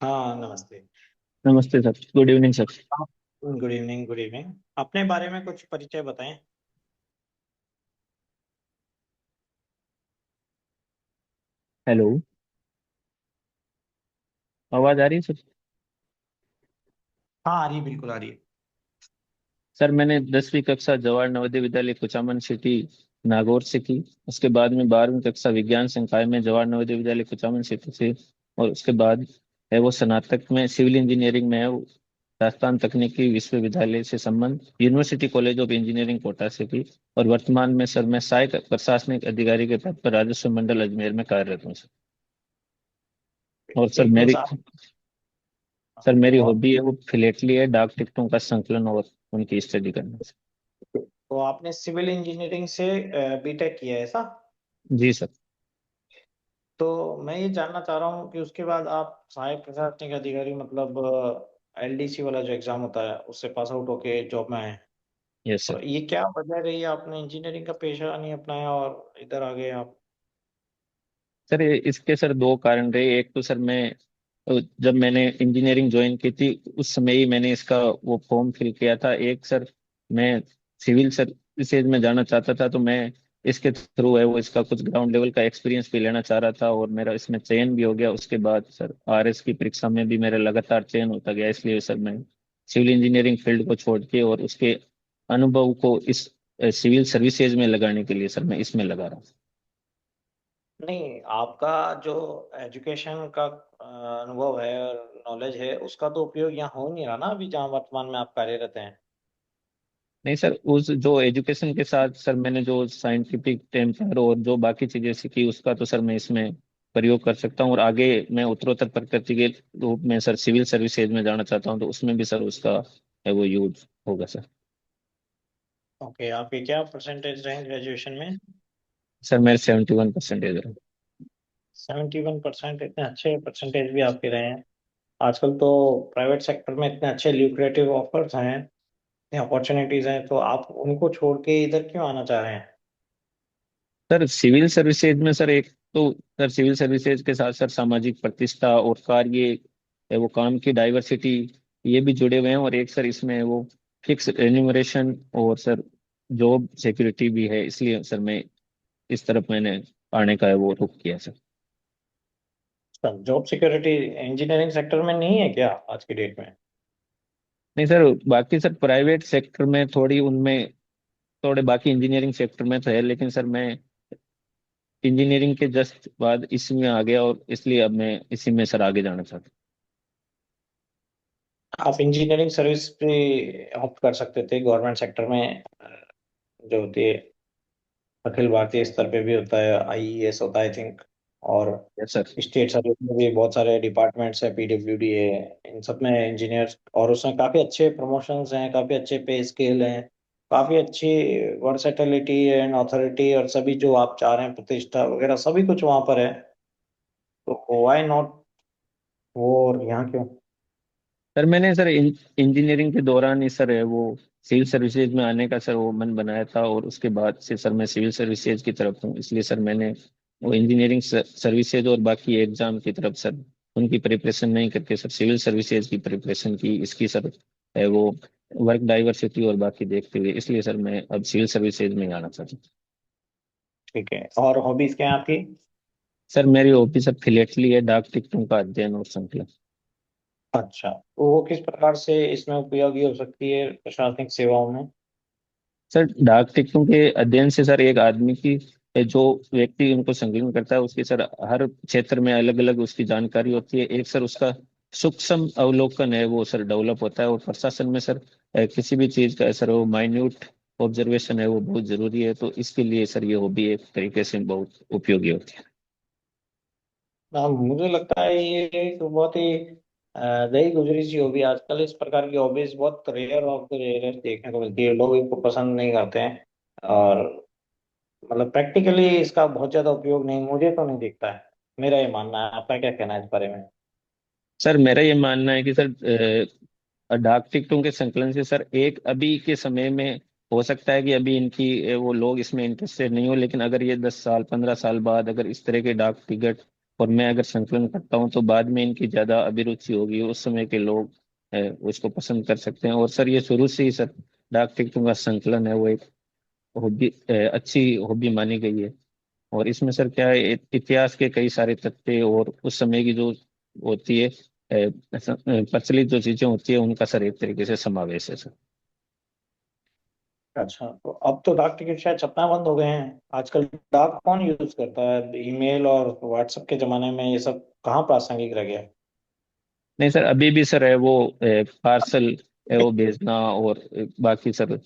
हाँ, नमस्ते। नमस्ते सर। Good evening sir. आप गुड इवनिंग, गुड इवनिंग। अपने बारे में कुछ परिचय बताएं। हेलो। आवाज आ रही है सर? हाँ, आ रही है, बिल्कुल आ रही है। सर मैंने 10वीं कक्षा जवाहर नवोदय विद्यालय कुचामन सिटी नागौर से की। उसके बाद में 12वीं कक्षा विज्ञान संकाय में जवाहर नवोदय विद्यालय कुचामन सिटी से। और उसके बाद है वो स्नातक में सिविल इंजीनियरिंग में है वो राजस्थान तकनीकी विश्वविद्यालय से संबंध university college of engineering Kota से की। और वर्तमान में सर मैं सहायक प्रशासनिक अधिकारी के पद पर राजस्व मंडल अजमेर में कार्यरत हूँ सर। और एक मिनट आप। सर मेरी और हॉबी है वो फिलेटली है, डाक टिकटों का संकलन और उनकी स्टडी करना। तो आपने सिविल इंजीनियरिंग से बीटेक किया है, ऐसा? जी सर। तो मैं ये जानना चाह रहा हूँ कि उसके बाद आप सहायक प्रशासनिक अधिकारी, मतलब एलडीसी वाला जो एग्जाम होता है, उससे पास आउट होके जॉब में आए। यस तो सर। ये क्या वजह रही है, आपने इंजीनियरिंग का पेशा नहीं अपनाया और इधर आ गए आप? सर इसके सर दो कारण रहे। एक तो सर मैं जब मैंने इंजीनियरिंग ज्वाइन की थी उस समय ही मैंने इसका वो फॉर्म फिल किया था। एक सर मैं सिविल सर्विसेज में जाना चाहता था, तो मैं इसके थ्रू है वो इसका कुछ ग्राउंड लेवल का एक्सपीरियंस भी लेना चाह रहा था और मेरा इसमें चयन भी हो गया। उसके बाद सर आरएस की परीक्षा में भी मेरा लगातार चयन होता गया, इसलिए सर मैं सिविल इंजीनियरिंग फील्ड को छोड़ के और उसके अनुभव को इस सिविल सर्विसेज में लगाने के लिए सर मैं इसमें लगा रहा हूँ। नहीं, आपका जो एजुकेशन का अनुभव है और नॉलेज है, उसका तो उपयोग यहाँ हो नहीं रहा ना, अभी जहाँ वर्तमान में आप कार्यरत हैं। नहीं सर, उस जो एजुकेशन के साथ सर मैंने जो साइंटिफिक टेम्पर और जो बाकी चीजें सीखी उसका तो सर मैं इसमें प्रयोग कर सकता हूँ। और आगे मैं उत्तरोत्तर प्रकृति के रूप में सर सिविल सर्विसेज में जाना चाहता हूँ, तो उसमें भी सर उसका है वो यूज होगा सर। ओके, आपके क्या परसेंटेज रहे ग्रेजुएशन में? सर मेरे 71% रहे। 71%? इतने अच्छे परसेंटेज भी आपके रहे हैं। आजकल तो प्राइवेट सेक्टर में इतने अच्छे ल्यूक्रेटिव ऑफर्स हैं, इतनी अपॉर्चुनिटीज हैं, तो आप उनको छोड़ के इधर क्यों आना चाह रहे हैं? सर सिविल सर्विसेज में सर एक तो सर सिविल सर्विसेज के साथ सर सामाजिक प्रतिष्ठा और कार्य है वो काम की डाइवर्सिटी ये भी जुड़े हुए हैं। और एक सर इसमें है वो फिक्स रेन्यूमरेशन और सर जॉब सिक्योरिटी भी है, इसलिए सर मैं इस तरफ मैंने आने का है वो रुख किया sir. Sir, job security engineering sector में नहीं है क्या आज की डेट में? नहीं सर, बाकी सर प्राइवेट सेक्टर में थोड़ी उनमें थोड़े बाकी इंजीनियरिंग सेक्टर में तो है, लेकिन सर मैं इंजीनियरिंग के जस्ट बाद इसी में आ गया और इसलिए अब मैं इसी में सर आगे जाना चाहता आप इंजीनियरिंग सर्विस भी ऑप्ट कर सकते थे गवर्नमेंट सेक्टर में। जो होती है, अखिल भारतीय स्तर पे भी होता है, आईईएस होता है आई थिंक। और हूँ। Yes sir. स्टेट सर्विस में भी बहुत सारे डिपार्टमेंट्स हैं, पीडब्ल्यूडी है, इन सब में इंजीनियर। और उसमें काफ़ी अच्छे प्रमोशंस हैं, काफ़ी अच्छे पे स्केल हैं, काफ़ी अच्छी वर्सेटिलिटी एंड अथॉरिटी, और सभी जो आप चाह रहे हैं, प्रतिष्ठा वगैरह सभी कुछ वहाँ पर है। तो व्हाई नॉट वो, और यहाँ क्यों? सर मैंने सर इंजीनियरिंग के दौरान ही सर है वो सिविल सर्विसेज में आने का सर वो मन बनाया था और उसके बाद से सर मैं सिविल सर्विसेज की तरफ हूँ, इसलिए सर मैंने वो इंजीनियरिंग सर्विसेज और बाकी एग्जाम की तरफ सर उनकी प्रिपरेशन नहीं करके सर सिविल सर्विसेज की प्रिपरेशन की। इसकी सर है वो वर्क डाइवर्सिटी और बाकी देखते हुए इसलिए सर मैं अब सिविल सर्विसेज में ही आना चाहता हूँ। ठीक है, और हॉबीज क्या है आपकी? सर मेरी हॉबी सर फिलेटली है, डाक टिकटों का अध्ययन और संकलन। अच्छा, तो वो किस प्रकार से इसमें उपयोगी हो सकती है प्रशासनिक सेवाओं में? सर डाक टिकटों के अध्ययन से सर एक आदमी की जो व्यक्ति उनको संकलन करता है उसकी सर हर क्षेत्र में अलग अलग उसकी जानकारी होती है। एक सर उसका सूक्ष्म अवलोकन है वो सर डेवलप होता है। और प्रशासन में सर किसी भी चीज का सर वो माइन्यूट ऑब्जर्वेशन है वो बहुत जरूरी है, तो इसके लिए सर ये हॉबी एक तरीके से बहुत उपयोगी होती है। हाँ, मुझे लगता है ये तो बहुत ही रही गुजरी सी हॉबी। आजकल इस प्रकार की हॉबीज बहुत रेयर ऑफ द रेयर देखने को मिलती है, लोग इनको पसंद नहीं करते हैं। और मतलब प्रैक्टिकली इसका बहुत ज्यादा उपयोग नहीं, मुझे तो नहीं दिखता है। मेरा ये मानना है, आपका क्या कहना है इस बारे में? सर मेरा ये मानना है कि सर डाक टिकटों के संकलन से सर एक अभी के समय में हो सकता है कि अभी इनकी वो लोग इसमें इंटरेस्टेड नहीं हो, लेकिन अगर ये 10 साल 15 साल बाद अगर इस तरह के डाक टिकट और मैं अगर संकलन करता हूँ तो बाद में इनकी ज्यादा अभिरुचि होगी, उस समय के लोग उसको पसंद कर सकते हैं। और सर ये शुरू से ही सर डाक टिकटों का संकलन है वो एक हॉबी, अच्छी हॉबी मानी गई है। और इसमें सर क्या है, इतिहास के कई सारे तथ्य और उस समय की जो होती है प्रचलित जो चीजें होती है उनका सर एक तरीके से समावेश है सर। अच्छा, तो अब तो डाक टिकट शायद छपना बंद हो गए हैं आजकल। डाक कौन यूज करता है? ईमेल और व्हाट्सएप के जमाने में ये सब कहाँ प्रासंगिक रह गया? नहीं सर, अभी भी सर है वो पार्सल है वो भेजना, और बाकी सर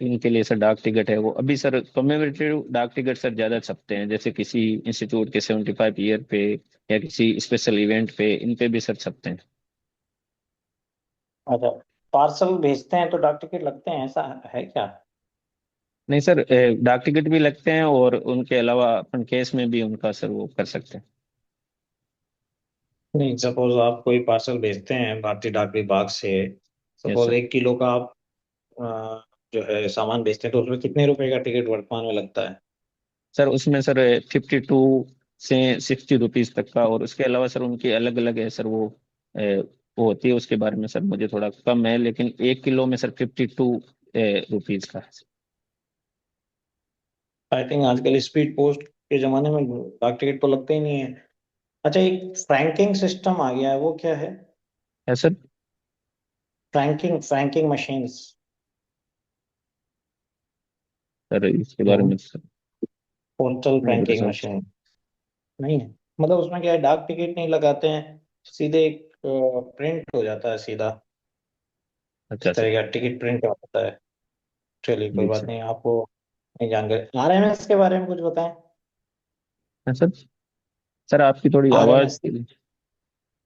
इनके लिए सर डाक टिकट है वो अभी सर कमेमोरेटिव डाक टिकट सर ज्यादा छपते हैं, जैसे किसी इंस्टीट्यूट के 75 ईयर पे या किसी स्पेशल इवेंट पे, इन पे भी सर छपते हैं। अच्छा, पार्सल भेजते हैं तो डाक टिकट लगते हैं, ऐसा है क्या? नहीं सर, डाक टिकट भी लगते हैं और उनके अलावा अपन केस में भी उनका सर वो कर सकते हैं। नहीं, सपोज आप कोई पार्सल भेजते हैं भारतीय डाक विभाग से। Yes suppose sir. 1 किलो का आप जो है सामान बेचते हैं, तो उसमें कितने रुपए का टिकट वर्तमान में लगता है? सर उसमें सर 52 से 60 रुपीज तक का, और उसके अलावा सर उनकी अलग अलग है सर वो होती है, उसके बारे में सर मुझे थोड़ा कम है, लेकिन 1 किलो में सर 52 रुपीज का है। आई थिंक आजकल स्पीड पोस्ट के जमाने में डाक टिकट तो लगते ही नहीं है। अच्छा, एक फ्रैंकिंग सिस्टम आ गया है, वो क्या है? है सर। Franking machines. सर इसके बारे तो में सर पोस्टल नहीं पता फ्रैंकिंग सर। मशीन नहीं है? मतलब उसमें क्या है, डाक टिकट नहीं लगाते हैं, सीधे एक प्रिंट हो जाता है सीधा। अच्छा इस सर। तरह का टिकट प्रिंट होता है। चलिए, कोई जी बात सर। नहीं, आपको नहीं जानकारी। आरएमएस के बारे में कुछ बताएं। है सर। सर आपकी थोड़ी आवाज। आरएमएस,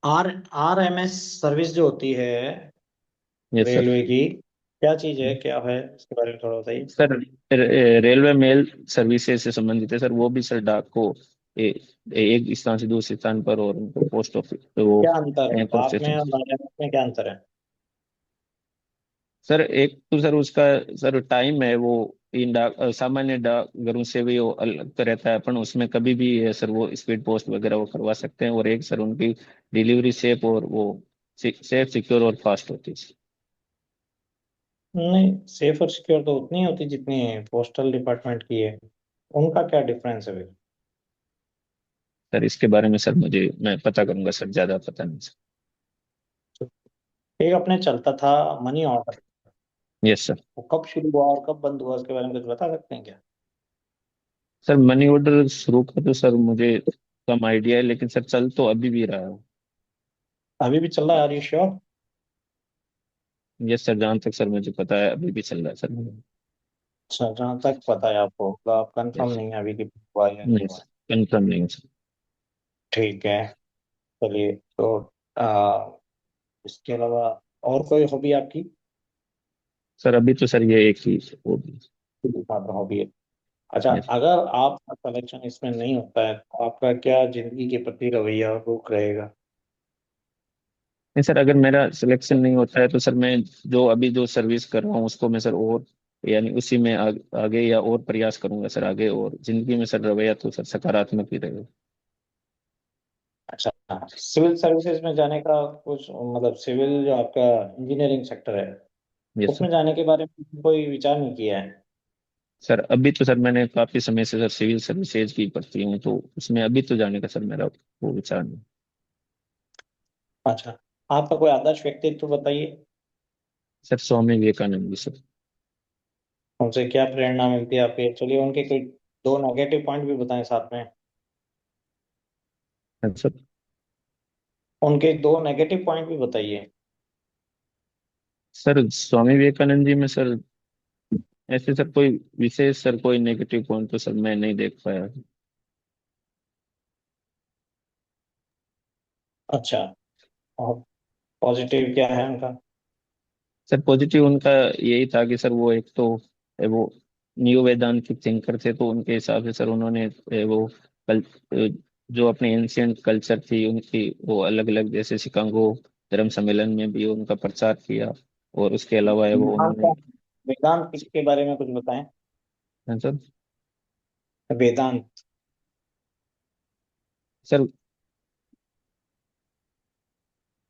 आर आरएमएस सर्विस जो होती है यस सर। रेलवे की, क्या चीज है, क्या है, इसके बारे में थोड़ा बताइए। सर रेलवे मेल सर्विसेज से संबंधित है सर, वो भी सर डाक को एक स्थान से दूसरे स्थान पर, और उनको पोस्ट ऑफिस तो वो क्या अंतर है एयरपोर्ट डाक से। में और आरएमएस में, क्या अंतर है? सर एक तो सर उसका सर टाइम है वो इन डाक सामान्य डाकघरों से भी वो अलग तो रहता है, अपन उसमें कभी भी है सर वो स्पीड पोस्ट वगैरह वो करवा सकते हैं, और एक सर उनकी डिलीवरी सेफ और वो सेफ सिक्योर और फास्ट होती है। नहीं, सेफ और सिक्योर तो उतनी होती जितनी पोस्टल डिपार्टमेंट की है। उनका क्या डिफरेंस है भाई? सर इसके बारे में सर मुझे मैं पता करूंगा सर, ज्यादा पता नहीं सर। एक अपने चलता था मनी ऑर्डर, यस सर। वो कब शुरू हुआ और कब बंद हुआ, उसके बारे में कुछ बता सकते हैं क्या? सर मनी ऑर्डर शुरू का तो सर मुझे कम आइडिया है, लेकिन सर चल तो अभी भी रहा है। अभी भी चल रहा है, are you sure? Yes sir, जहाँ तक सर मुझे पता है अभी भी चल रहा है सर। अच्छा, जहाँ तक पता है आपको, मतलब आप कंफर्म यस। नहीं है अभी कि हुआ या नहीं नहीं हुआ? सर, कंफर्म नहीं है सर। ठीक है, चलिए। तो इसके अलावा और कोई हॉबी आपकी? सर अभी तो सर ये एक ही वो भी। मात्र हॉबी है? अच्छा, यस। अगर आपका सिलेक्शन इसमें नहीं होता है तो आपका क्या जिंदगी के प्रति रवैया रुख रहेगा? नहीं सर, अगर मेरा सिलेक्शन नहीं होता है तो सर मैं जो अभी जो सर्विस कर रहा हूँ उसको मैं सर और यानी उसी में आगे या और प्रयास करूंगा सर आगे, और जिंदगी में सर रवैया तो सर सकारात्मक ही रहेगा। अच्छा, सिविल सर्विसेज में जाने का कुछ, मतलब सिविल जो आपका इंजीनियरिंग सेक्टर है, यस सर। उसमें जाने के बारे में कोई विचार नहीं किया है? सर अभी तो सर मैंने काफी समय से सर सिविल सर्विसेज की पढ़ती हूँ, तो उसमें अभी तो जाने का सर मेरा वो विचार नहीं। अच्छा, आपका कोई आदर्श व्यक्तित्व बताइए। Sir Swami Vivekananda ji sir. उनसे क्या प्रेरणा मिलती है आपको? चलिए, उनके कोई दो नेगेटिव पॉइंट भी बताएं साथ में। हाँ सर। उनके दो नेगेटिव पॉइंट भी बताइए। सर स्वामी विवेकानंद जी में सर ऐसे सर कोई विशेष सर कोई नेगेटिव पॉइंट तो सर मैं नहीं देख पाया। अच्छा, और पॉजिटिव क्या है उनका? सर पॉजिटिव उनका यही था कि सर वो एक तो वो न्यू वेदांतिक थिंकर थे, तो उनके हिसाब से सर उन्होंने वो कल जो अपने एंशियंट कल्चर थी उनकी वो अलग अलग, जैसे शिकागो धर्म सम्मेलन में भी उनका प्रचार किया, और उसके अलावा है वो वेदांत उन्होंने। वेदांत के बारे में कुछ बताएं। हाँ सर। वेदांत। सर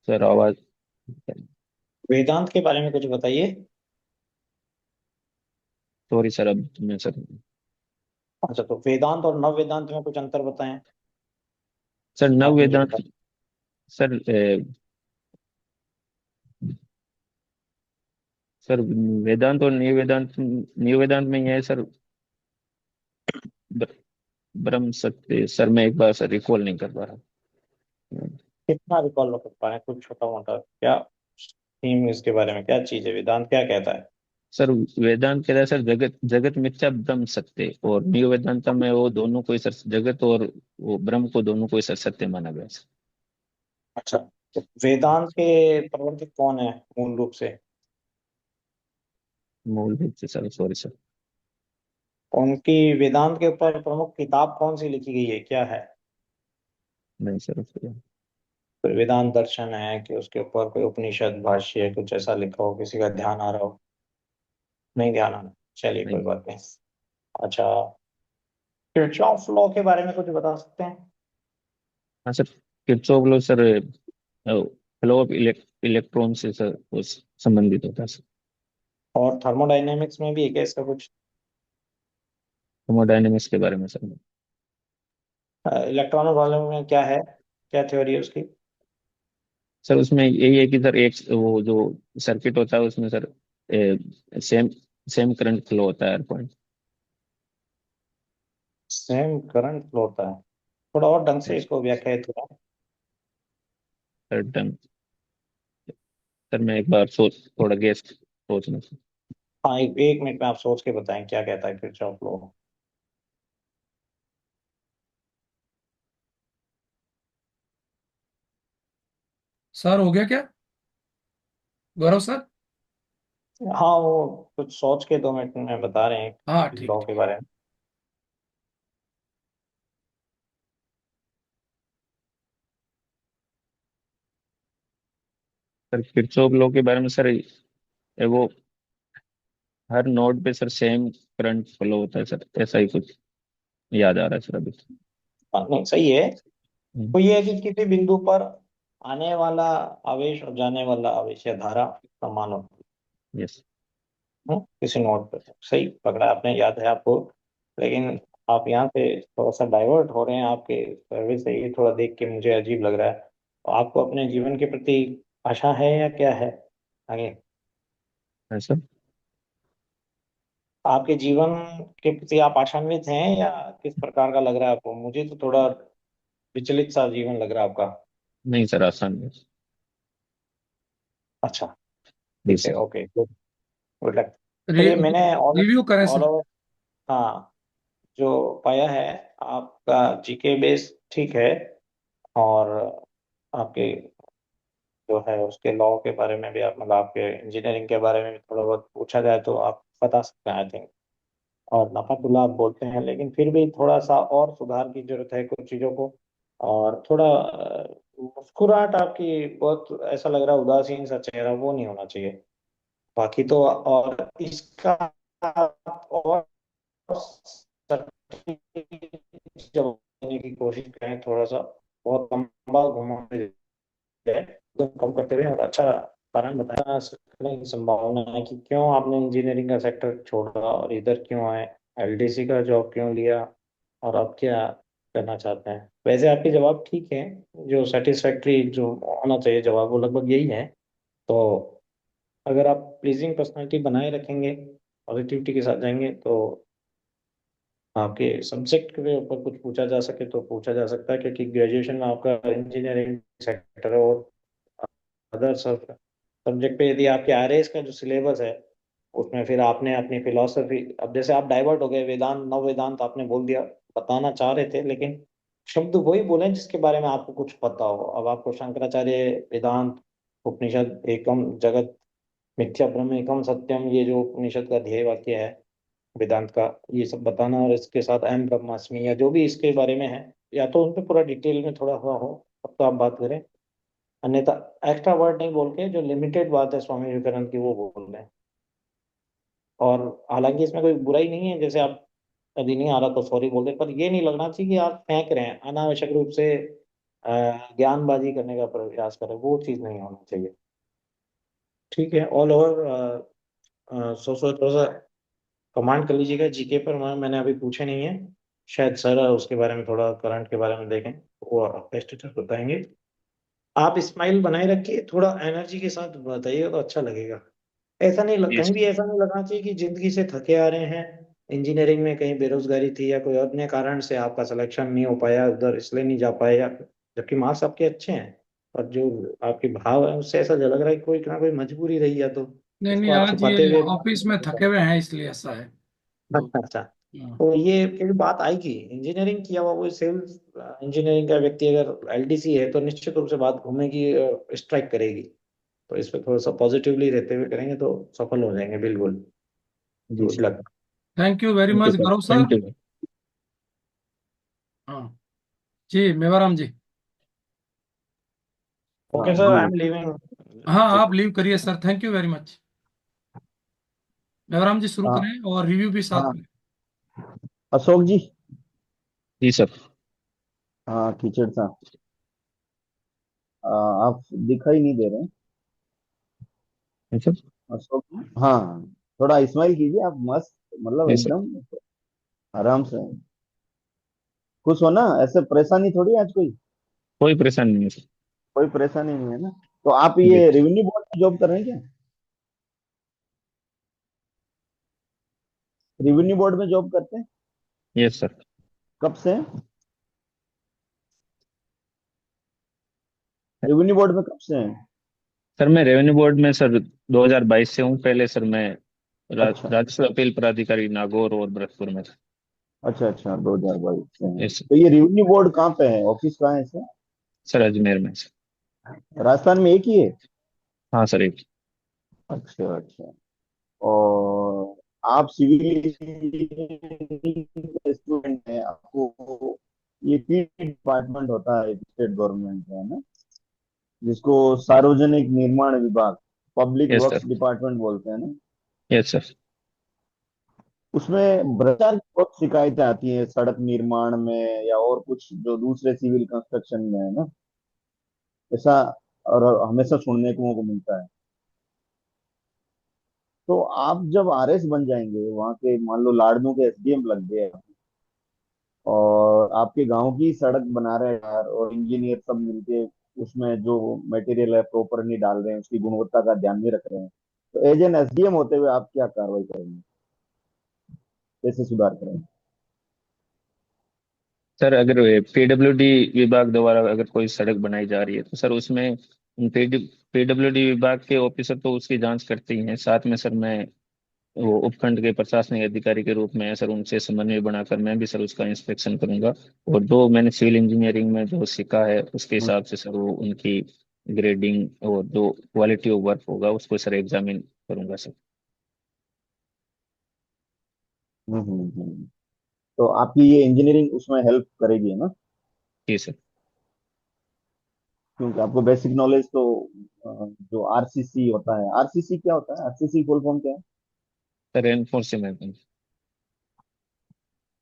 सर आवाज। वेदांत के बारे में कुछ बताइए। सॉरी सर, अब मैं सर। अच्छा, तो वेदांत और नव वेदांत में कुछ अंतर बताएं। सर नव आप मुझे वेदांत। बताएं। सर सर वेदांत और न्यू वेदांत में यह है सर, ब- ब्रह्म सत्य। सर मैं एक बार सर रिकॉल नहीं कर पा रहा। कितना रिकॉल कर पाए, कुछ छोटा मोटा क्या थीम, इसके बारे में क्या चीज है, वेदांत क्या कहता है। सर वेदांत कहता है सर, जगत जगत मिथ्या ब्रह्म सत्य, और न्यू वेदांत में वो दोनों को ही सर, जगत और वो ब्रह्म को दोनों को ही सर सत्य माना गया सर। अच्छा, तो वेदांत के प्रवर्तक कौन है मूल रूप से। मूल रूप से सर, सॉरी सर। उनकी वेदांत के ऊपर प्रमुख किताब कौन सी लिखी गई है, क्या है। नहीं सर सर। कोई वेदांत दर्शन है कि उसके ऊपर कोई उपनिषद भाष्य कुछ ऐसा लिखा हो, किसी का ध्यान आ रहा हो। नहीं ध्यान आ रहा, चलिए कोई नहीं। बात नहीं। अच्छा, किरचॉफ लॉ के बारे में कुछ बता सकते हैं। हाँ sir, Kirchhoff law sir, flow of electron से सर वो संबंधित होता है सर। और थर्मोडायनेमिक्स में भी है क्या इसका कुछ। थर्मोडायनेमिक्स के बारे में सर। इलेक्ट्रॉनिक वॉल्यूम में क्या है, क्या थ्योरी है उसकी। सर उसमें यही है कि सर एक वो जो सर्किट होता है उसमें sir same same current flow होता है हर पॉइंट। सेम करंट फ्लो होता है। थोड़ा और ढंग से इसको व्याख्यायित करें। Sir done. सर मैं एक बार थोड़ा गेस सोचना सर। हाँ, एक मिनट में आप सोच के बताएं क्या कहता है किरचॉफ लॉ। सर हो गया क्या? गौरव सर। हाँ, वो कुछ सोच के 2 मिनट में बता रहे हैं हाँ ठीक लॉ ठीक। के बारे में। सर किरचॉफ लॉ के बारे में सर, वो हर नोड पे सर सेम करंट फ्लो होता है सर, ऐसा ही कुछ याद आ रहा है सर अभी। हाँ, नहीं सही है। हम्म। तो ये है कि किसी बिंदु पर आने वाला आवेश और जाने वाला आवेश या धारा समान होती यस। है। किसी नोड पर सही पकड़ा आपने, याद है आपको। लेकिन आप यहाँ से थोड़ा सा डाइवर्ट हो रहे हैं, आपके सर्विस से ये थोड़ा देख के मुझे अजीब लग रहा है। तो आपको अपने जीवन के प्रति आशा है या क्या है आगे। है सर। आपके जीवन के प्रति आप आशान्वित हैं या किस प्रकार का लग रहा है आपको, मुझे तो थोड़ा विचलित सा जीवन लग रहा है आपका। नहीं सर, आसान है। अच्छा, जी ठीक है, sir. Okay, good, good luck. चलिए, मैंने ऑल रिव्यू करें ऑल सर। ओवर, हाँ, जो पाया है आपका जीके बेस ठीक है। और आपके जो है उसके लॉ के बारे में भी, आप मतलब आपके इंजीनियरिंग के बारे में भी थोड़ा बहुत पूछा जाए तो आप बता सकते हैं आई थिंक। और नापातुल्लाह आप बोलते हैं, लेकिन फिर भी थोड़ा सा और सुधार की जरूरत है कुछ चीज़ों को। और थोड़ा मुस्कुराहट आपकी बहुत ऐसा लग रहा है, उदासीन सा चेहरा वो नहीं होना चाहिए। बाकी तो और इसका आप और सटीक जवाब देने की कोशिश करें थोड़ा सा, बहुत लंबा घुमा है, तो कम करते हुए और अच्छा कारण बताना सकने की संभावना है कि क्यों आपने इंजीनियरिंग का सेक्टर छोड़ा और इधर क्यों आए, एलडीसी का जॉब क्यों लिया, और अब क्या करना चाहते हैं। वैसे आपके जवाब ठीक है, जो सेटिस्फैक्ट्री जो होना चाहिए जवाब वो लगभग यही है। तो अगर आप प्लीजिंग पर्सनालिटी बनाए रखेंगे, पॉजिटिविटी के साथ जाएंगे, तो आपके सब्जेक्ट के ऊपर कुछ पूछा जा सके तो पूछा जा सकता है, क्योंकि ग्रेजुएशन में आपका इंजीनियरिंग सेक्टर है। और अदर सब्जेक्ट पे यदि आपके आरएस का जो सिलेबस है उसमें फिर आपने अपनी फिलोसफी, अब जैसे आप डाइवर्ट हो गए, वेदांत नव वेदांत आपने बोल दिया, बताना चाह रहे थे, लेकिन शब्द वही बोले जिसके बारे में आपको कुछ पता हो। अब आपको शंकराचार्य वेदांत उपनिषद एकम जगत मिथ्या ब्रह्म एकम सत्यम, ये जो उपनिषद का ध्येय वाक्य है वेदांत का, ये सब बताना, और इसके साथ अहम ब्रह्मास्मि या जो भी इसके बारे में है, या तो उन पे पूरा डिटेल में थोड़ा हुआ हो तब तो आप बात करें। अन्यथा एक्स्ट्रा वर्ड नहीं बोल के जो लिमिटेड बात है स्वामी विवेकानंद की वो बोल रहे हैं। और हालांकि इसमें कोई बुराई नहीं है, जैसे आप यदि नहीं आ रहा तो सॉरी बोल दे, पर ये नहीं लगना चाहिए कि आप फेंक रहे हैं अनावश्यक रूप से। ज्ञानबाजी करने का प्रयास करे, वो चीज़ नहीं होना चाहिए। ठीक है, ऑल ओवर सो थोड़ा सा कमांड कर लीजिएगा जीके पर। मैंने अभी पूछे नहीं है, शायद सर उसके बारे में थोड़ा करंट के बारे में देखें, वो बेस्ट टीचर बताएंगे। आप स्माइल बनाए रखिए, थोड़ा एनर्जी के साथ बताइएगा तो अच्छा लगेगा। ऐसा नहीं जी कहीं भी ऐसा नहीं लगना चाहिए कि जिंदगी से थके आ रहे हैं। इंजीनियरिंग में कहीं बेरोजगारी थी या कोई अन्य कारण से आपका सिलेक्शन नहीं हो पाया उधर, इसलिए नहीं जा पाए, या जबकि मार्क्स आपके अच्छे हैं, और जो आपके भाव है उससे ऐसा लग रहा है कि कोई ना कोई मजबूरी रही है, तो नहीं नहीं, उसको आप आज छुपाते ये हुए। ऑफिस में थके हुए हैं इसलिए ऐसा है। तो अच्छा, हाँ। तो ये फिर बात आएगी। इंजीनियरिंग किया हुआ, वो सिविल इंजीनियरिंग का व्यक्ति अगर एलडीसी है तो निश्चित रूप से बात घूमेगी, स्ट्राइक करेगी। तो इस पर थोड़ा सा पॉजिटिवली रहते हुए करेंगे तो सफल हो जाएंगे बिल्कुल। जी good sir. Luck. Thank you very thank you much sir, Gaurav sir. Thank you. हाँ जी, मेवाराम जी। ओके हाँ सर, जी। I am leaving. हाँ, आप लीव करिए sir, thank you very much. Mewaram ji शुरू हाँ करें और रिव्यू भी साथ हाँ, में। अशोक जी। जी सर। हाँ कीचड़ साहब, आप दिखाई नहीं दे रहे हैं। जी सर। अशोक जी, हाँ, थोड़ा स्माइल कीजिए आप, मस्त, मतलब जी सर। एकदम आराम से। खुश हो ना, ऐसे परेशानी थोड़ी है आज कोई। कोई परेशानी नहीं है सर। कोई परेशानी नहीं है ना। तो आप जी। ये रेवेन्यू बोर्ड में जॉब कर रहे हैं क्या? रेवेन्यू बोर्ड में जॉब करते हैं? Yes sir. कब से? रेवेन्यू बोर्ड में कब से हैं? सर मैं रेवेन्यू बोर्ड में सर 2022 से हूँ। पहले सर मैं अच्छा राजस्व अपील प्राधिकारी नागौर और भरतपुर में था। अच्छा अच्छा, 2022 से हैं। यस तो ये रेवेन्यू बोर्ड कहाँ पे है, ऑफिस कहाँ है इसका? सर, अजमेर में सर। राजस्थान में एक ही है? हाँ सर, एक। अच्छा अच्छा। और आप सिविल इंजीनियरिंग स्टूडेंट हैं, आपको ये पी डिपार्टमेंट होता है स्टेट गवर्नमेंट का, है ना, जिसको सार्वजनिक निर्माण विभाग, public yes works sir. Department बोलते हैं ना। Yes sir. उसमें भ्रष्टाचार की बहुत शिकायतें आती हैं सड़क निर्माण में या और कुछ जो दूसरे सिविल कंस्ट्रक्शन में, है ना, ऐसा और हमेशा सुनने को मिलता है। तो आप जब आरएस बन जाएंगे, वहां के मान लो लाड़नू के एसडीएम लग गए, और आपके गांव की सड़क बना रहे हैं यार, और इंजीनियर सब मिलके उसमें जो मटेरियल है प्रॉपर नहीं डाल रहे हैं, उसकी गुणवत्ता का ध्यान नहीं रख रहे हैं, तो एज एन एसडीएम होते हुए आप क्या कार्रवाई करेंगे, कैसे सुधार करेंगे? सर अगर पीडब्ल्यूडी विभाग द्वारा अगर कोई सड़क बनाई जा रही है तो सर उसमें पीडब्ल्यूडी विभाग के ऑफिसर तो उसकी जांच करते ही हैं। साथ में सर मैं वो उपखंड के प्रशासनिक अधिकारी के रूप में सर उनसे समन्वय बनाकर मैं भी सर उसका इंस्पेक्शन करूंगा। और जो मैंने सिविल इंजीनियरिंग में जो सीखा है उसके हम्म हिसाब से सर वो उनकी ग्रेडिंग और जो क्वालिटी ऑफ वर्क होगा उसको सर एग्जामिन करूंगा सर। तो आपकी ये इंजीनियरिंग उसमें हेल्प करेगी, है ना, जी सर। क्योंकि आपको बेसिक नॉलेज तो जो आरसीसी होता है, आरसीसी क्या होता है, आरसीसी फुल फॉर्म क्या है? Sir reinforcement.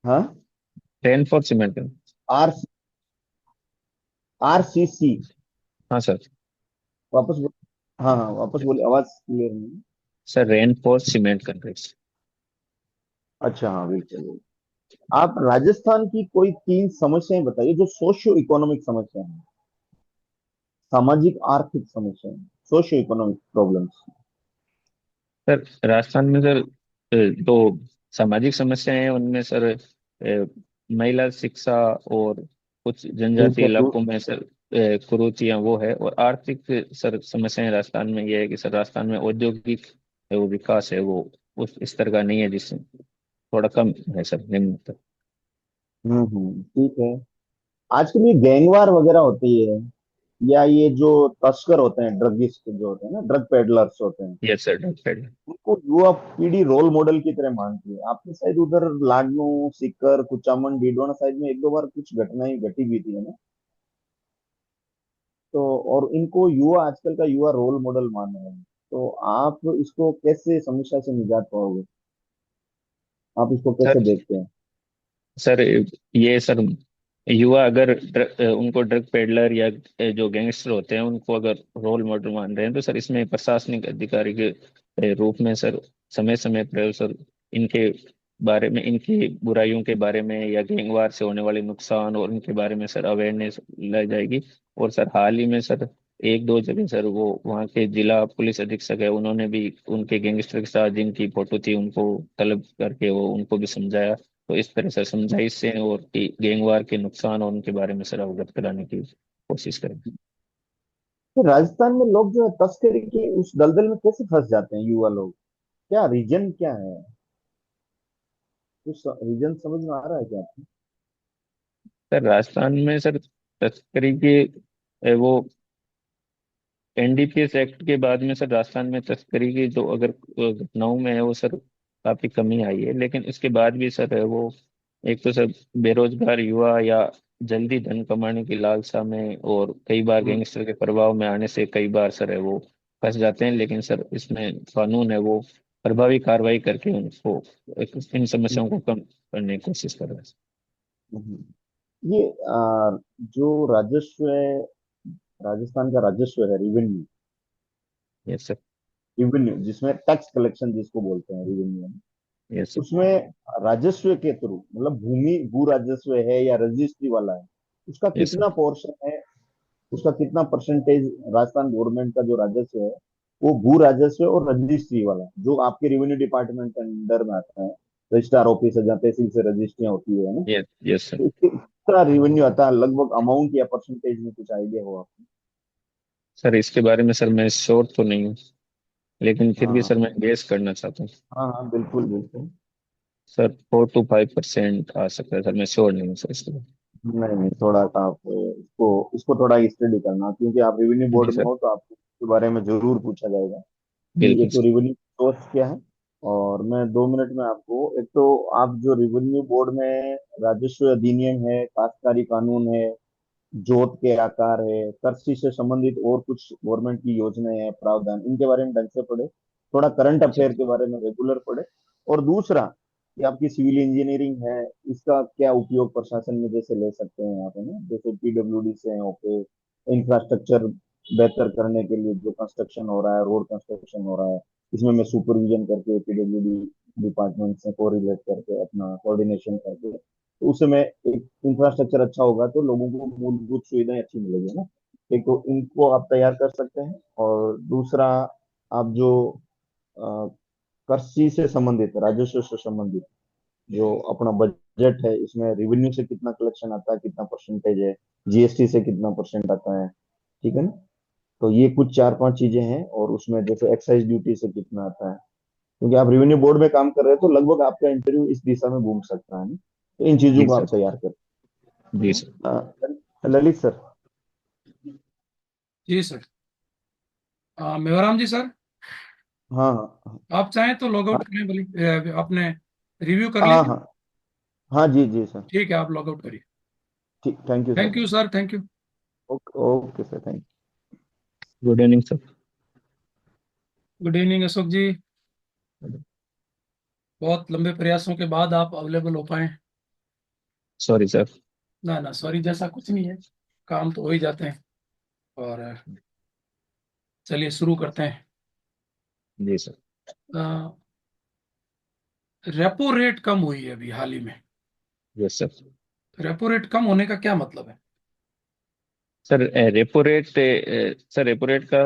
हाँ, रेनफोर्समेंट। आर आरसीसी, हाँ सर। वापस बोल, हाँ हाँ वापस बोले, आवाज क्लियर नहीं। Sir reinforce cement concrete. अच्छा हाँ, बिल्कुल। आप राजस्थान की कोई तीन समस्याएं बताइए जो सोशियो इकोनॉमिक समस्या है, सामाजिक आर्थिक समस्या है, socio economic problems. Sir Rajasthan में सर जो सामाजिक समस्याएं हैं उनमें सर महिला शिक्षा और कुछ ठीक जनजातीय है इलाकों में सर कुरीतियां वो है। और आर्थिक सर समस्याएं राजस्थान में ये है कि सर राजस्थान में औद्योगिक वो विकास है वो उस स्तर का नहीं है, जिससे थोड़ा कम है सर, निम्न तक। ठीक है। आजकल ये गैंगवार वगैरह होती है, या ये जो तस्कर होते हैं, ड्रगिस्ट जो होते हैं ना, ड्रग पेडलर्स होते हैं, यस सर, डेफिनेटली। उनको युवा पीढ़ी रोल मॉडल की तरह मानती है। आपने शायद उधर लाडनू, सीकर, कुचामन, डीडवाना साइड में एक दो बार कुछ घटनाएं घटी हुई थी, है ना, तो और इनको युवा, आजकल का युवा रोल मॉडल मान रहे हैं, तो आप इसको कैसे समस्या से निजात पाओगे, आप इसको कैसे सर देखते हैं? सर ये सर युवा अगर उनको ड्रग पेडलर या जो गैंगस्टर होते हैं उनको अगर रोल मॉडल मान रहे हैं, तो सर इसमें प्रशासनिक अधिकारी के रूप में सर समय समय पर सर इनके बारे में, इनकी बुराइयों के बारे में या गैंगवार से होने वाले नुकसान और उनके बारे में सर अवेयरनेस लाई जाएगी। और सर हाल ही में सर एक दो जगह सर वो वहाँ के जिला पुलिस अधीक्षक है, उन्होंने भी उनके गैंगस्टर के साथ जिनकी फोटो थी उनको तलब करके वो उनको भी समझाया। तो इस तरह से समझाइश से और कि गैंगवार के नुकसान और उनके बारे में सर अवगत कराने की कोशिश करें। तो राजस्थान में लोग जो है तस्करी की उस दलदल में कैसे फंस जाते हैं युवा लोग? क्या रीजन क्या है? कुछ रीजन समझ में आ रहा है क्या आपको? सर राजस्थान में सर तस्करी के वो एनडीपीएस एक्ट के बाद में सर राजस्थान में तस्करी की जो अगर घटनाओं में है वो सर काफी कमी आई है, लेकिन इसके बाद भी सर है वो एक तो सर बेरोजगार युवा या जल्दी धन कमाने की लालसा में और कई बार हम्म, गैंगस्टर के प्रभाव में आने से कई बार सर है वो फंस जाते हैं। लेकिन सर इसमें कानून है वो प्रभावी कार्रवाई करके उनको इन समस्याओं को कम करने की कोशिश कर रहा है। हम्म। ये जो राजस्व है, राजस्थान का राजस्व है, रेवेन्यू, यस सर। रेवेन्यू जिसमें टैक्स कलेक्शन जिसको बोलते हैं रेवेन्यू, यस सर। उसमें राजस्व के थ्रू मतलब भूमि भू राजस्व है या रजिस्ट्री वाला है, उसका यस सर। कितना पोर्शन है, उसका कितना परसेंटेज राजस्थान गवर्नमेंट का जो राजस्व है वो भू राजस्व और रजिस्ट्री वाला जो आपके रेवेन्यू डिपार्टमेंट के अंडर में आता है, रजिस्ट्रार ऑफिस है जहाँ तहसील से रजिस्ट्रियां होती है ना, यस यस सर। तो इसके कितना रेवेन्यू आता है लगभग, अमाउंट या परसेंटेज में कुछ आइडिया हो आपको? सर इसके बारे में सर मैं श्योर तो नहीं हूँ, लेकिन फिर भी हाँ सर मैं गेस करना चाहता हूँ। हाँ हाँ, बिल्कुल बिल्कुल। सर 4 to 5% आ सकता है सर, मैं श्योर नहीं हूँ सर इसके लिए। नहीं नहीं, थोड़ा सा आप इसको इसको थोड़ा स्टडी करना, क्योंकि आप रेवेन्यू जी बोर्ड में सर। हो तो आपको इसके बारे में जरूर पूछा जाएगा कि बिल्कुल एक तो सर। रेवेन्यू सोर्स क्या है। और मैं 2 मिनट में आपको, एक तो आप जो रेवेन्यू बोर्ड में राजस्व अधिनियम है, काश्तकारी कानून है, जोत के आकार है, कृषि से संबंधित और कुछ गवर्नमेंट की योजनाएं हैं, प्रावधान, इनके बारे में ढंग से पढ़े। थोड़ा करंट जी अफेयर के बारे में रेगुलर पढ़े। और दूसरा कि आपकी सिविल इंजीनियरिंग है, इसका क्या उपयोग प्रशासन में जैसे ले सकते हैं यहाँ पे ना, जैसे पीडब्ल्यूडी से यहाँ पे इंफ्रास्ट्रक्चर बेहतर करने के लिए जो कंस्ट्रक्शन हो रहा है, रोड कंस्ट्रक्शन हो रहा है, इसमें मैं सुपरविजन करके पीडब्ल्यूडी डिपार्टमेंट से कोरिलेट करके अपना कोऑर्डिनेशन करके, तो उस समय एक इंफ्रास्ट्रक्चर अच्छा होगा तो लोगों को मूलभूत सुविधाएं अच्छी मिलेगी ना। एक तो इनको आप तैयार कर सकते हैं, और दूसरा आप जो अ, कृषि से संबंधित, राजस्व से संबंधित जो अपना बजट है, इसमें रेवेन्यू से कितना कलेक्शन आता है, कितना परसेंटेज है, जीएसटी से कितना परसेंट आता है, ठीक है ना। तो ये कुछ 4-5 चीजें हैं, और उसमें जैसे एक्साइज ड्यूटी से कितना आता है, क्योंकि आप रेवेन्यू बोर्ड में काम कर रहे हैं तो लगभग आपका इंटरव्यू इस दिशा में घूम सकता है ना। तो इन चीजों जी को आप सर। तैयार करें। जी है सर। ना? ललित सर। जी सर। मेवाराम जी सर, हाँ हाँ आप चाहें तो लॉग हाँ आउट करें भले, आपने रिव्यू कर हाँ लीजिए। हाँ हाँ, जी जी सर। ठीक है, आप लॉग आउट करिए। ठीक, thank you thank sir. You sir, thank you. Okay okay sir, thank good evening sir. Good evening Ashok ji. बहुत लंबे प्रयासों के बाद आप अवेलेबल हो पाए। Sorry sir. ना ना, सॉरी जैसा कुछ नहीं है, काम तो हो ही जाते हैं। और चलिए शुरू करते हैं। जी सर। रेपो रेट कम हुई है अभी हाल ही में। Yes sir. रेपो रेट कम होने का क्या मतलब है? Sir repo rate, sir repo rate का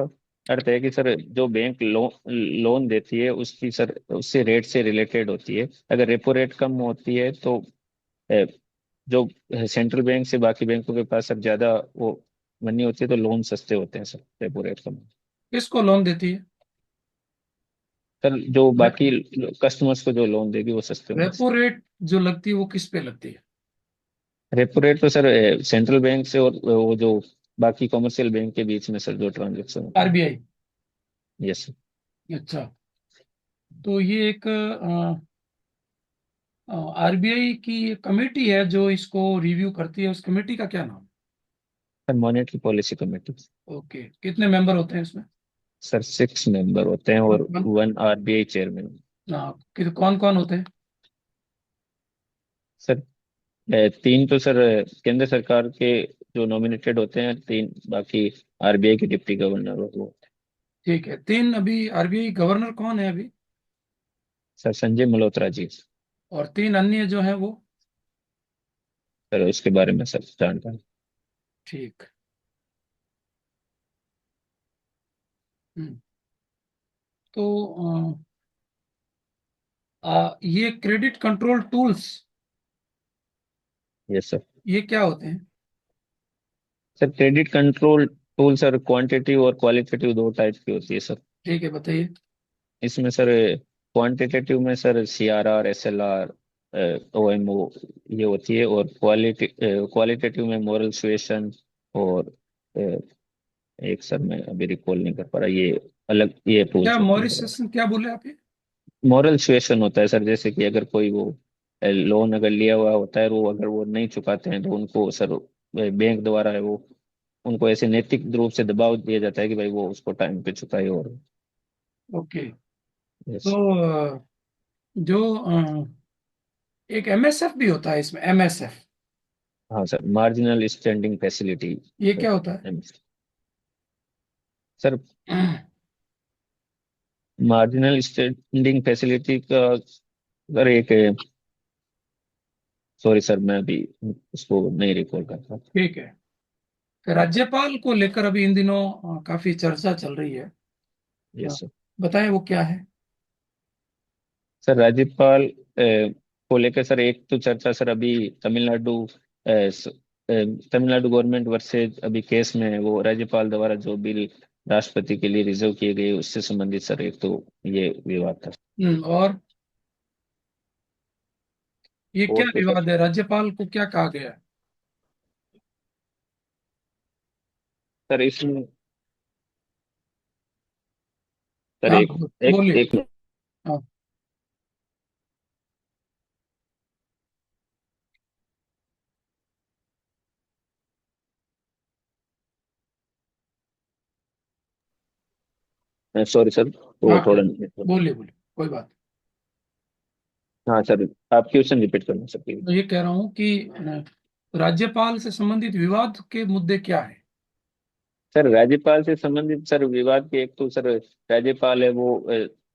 अर्थ है कि सर जो बैंक लोन देती है उसकी सर उससे रेट से रिलेटेड होती है। अगर रेपो रेट कम होती है तो अ, जो सेंट्रल बैंक से बाकी बैंकों के पास सर ज्यादा वो मनी होती है, तो लोन सस्ते होते हैं सर रेपो रेट कम। किसको लोन देती है? सर जो रे, बाकी कस्टमर्स को जो लोन देगी वो सस्ते होंगे। रेपो रेट जो लगती है वो किस पे लगती है? रेपो रेट तो सर सेंट्रल बैंक से और वो जो बाकी कॉमर्शियल बैंक के बीच में सर जो ट्रांजेक्शन होता है। आरबीआई। Yes sir. अच्छा, तो ये एक आरबीआई की कमेटी है जो इसको रिव्यू करती है, उस कमेटी का क्या नाम? Sir monetary policy committee. Okay, कितने मेंबर होते हैं इसमें? सर 6 मेंबर होते हैं कौन और कौन? 1 RBI चेयरमैन। कौन कौन होते हैं? सर तीन तो सर केंद्र सरकार के जो नॉमिनेटेड होते हैं तीन, बाकी आरबीआई के डिप्टी गवर्नर वो। ठीक है, तीन। अभी आरबीआई गवर्नर कौन है अभी? सर संजय मल्होत्रा जी। और तीन अन्य जो हैं वो? सर उसके बारे में सब जानता है। ठीक। हम्म। तो ये credit control tools, yes sir. ये क्या होते हैं? Sir credit control tool sir quantitative और क्वालिटेटिव दो टाइप की होती है सर। ठीक है, बताइए। इसमें सर क्वांटिटेटिव में सर सीआरआर, एसएलआर, ओएमओ ये होती है, और क्वालिटेटिव में मोरल सुएशन और अ, एक सर मैं अभी रिकॉल नहीं कर पा रहा, ये अलग ये क्या टूल्स होते हैं सर। मॉरिस, क्या बोले आप ये? मॉरल सुएशन होता है सर, जैसे कि अगर कोई वो लोन अगर लिया हुआ होता है, वो अगर वो नहीं चुकाते हैं तो उनको सर बैंक द्वारा है वो उनको ऐसे नैतिक रूप से दबाव दिया जाता है कि भाई वो उसको टाइम पे चुकाए। और ओके। यस। तो जो एक एमएसएफ भी होता है इसमें, एमएसएफ, हाँ सर, मार्जिनल स्टैंडिंग फैसिलिटी। ये क्या होता है? सर मार्जिनल स्टैंडिंग फैसिलिटी का सर एक, सॉरी सर मैं अभी उसको नहीं रिकॉल कर रहा। ठीक है। राज्यपाल को लेकर अभी इन दिनों काफी चर्चा चल रही है। यस अ, सर। बताएं वो क्या है? सर राज्यपाल को लेकर सर एक तो चर्चा सर अभी तमिलनाडु तमिलनाडु गवर्नमेंट वर्सेज अभी केस में है, वो राज्यपाल द्वारा जो बिल राष्ट्रपति के लिए रिजर्व किए गए उससे संबंधित सर एक तो ये विवाद था। और ये क्या और तो सर विवाद है? राज्यपाल को क्या कहा गया है? सर इसमें सर हाँ, एक एक बोलिए। एक हाँ। सॉरी सर वो हाँ, थोड़ा। बोलिए बोलिए, कोई बात हाँ सर, आप क्वेश्चन रिपीट करना सर प्लीज। नहीं। तो ये कह रहा हूँ कि राज्यपाल से संबंधित विवाद के मुद्दे क्या है? सर राज्यपाल से संबंधित सर विवाद के एक तो सर राज्यपाल है वो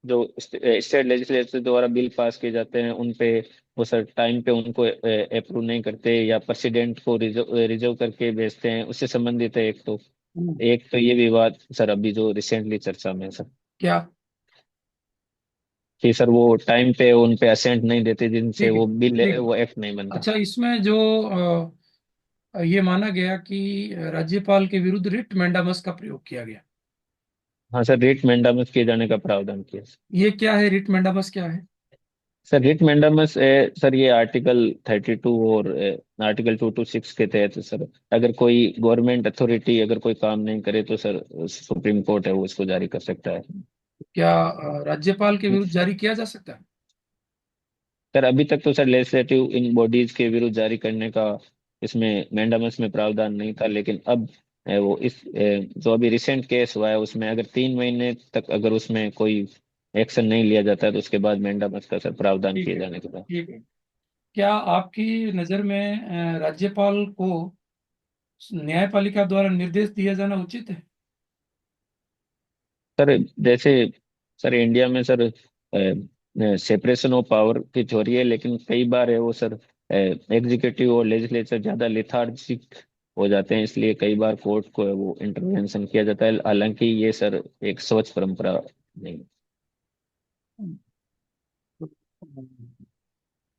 जो स्टेट लेजिस्लेचर द्वारा बिल पास किए जाते हैं उन पे वो सर टाइम पे उनको अप्रूव नहीं करते, या प्रेसिडेंट को रिजर्व रिजर्व करके भेजते हैं, उससे संबंधित है एक तो। हम्म, एक तो ये विवाद सर अभी जो रिसेंटली चर्चा में है सर, क्या? कि सर वो टाइम पे उन पे असेंट नहीं देते जिनसे ठीक है, वो बिल ठीक है। वो एक्ट नहीं बनता। अच्छा, इसमें जो ये माना गया कि राज्यपाल के विरुद्ध रिट मैंडामस का प्रयोग किया गया। हाँ सर, रेट मैंडामस किए जाने का प्रावधान किया। ये क्या है? रिट मैंडामस क्या है? सर रिट मैंडामस सर ये आर्टिकल 32 और आर्टिकल 226 के तहत सर अगर कोई गवर्नमेंट अथॉरिटी अगर कोई काम नहीं करे तो सर सुप्रीम कोर्ट है वो इसको जारी कर सकता है। क्या राज्यपाल के विरुद्ध जारी किया जा सकता है? सर अभी तक तो सर लेजिस्लेटिव इन बॉडीज के विरुद्ध जारी करने का इसमें मैंडामस में प्रावधान नहीं था, लेकिन अब वो इस जो अभी रिसेंट केस हुआ है उसमें अगर 3 महीने तक अगर उसमें कोई एक्शन नहीं लिया जाता है तो उसके बाद मैंडामस का सर प्रावधान ठीक किए है, जाने के बाद। ठीक है। क्या आपकी नज़र में राज्यपाल को न्यायपालिका द्वारा निर्देश दिया जाना उचित है? सर जैसे सर इंडिया में सर सेपरेशन ऑफ पावर की थ्योरी है, लेकिन कई बार है वो सर एग्जीक्यूटिव और लेजिस्लेचर ज्यादा लेथार्जिक हो जाते हैं, इसलिए कई बार कोर्ट को है वो इंटरवेंशन किया जाता है, हालांकि ये सर एक स्वच्छ परंपरा नहीं।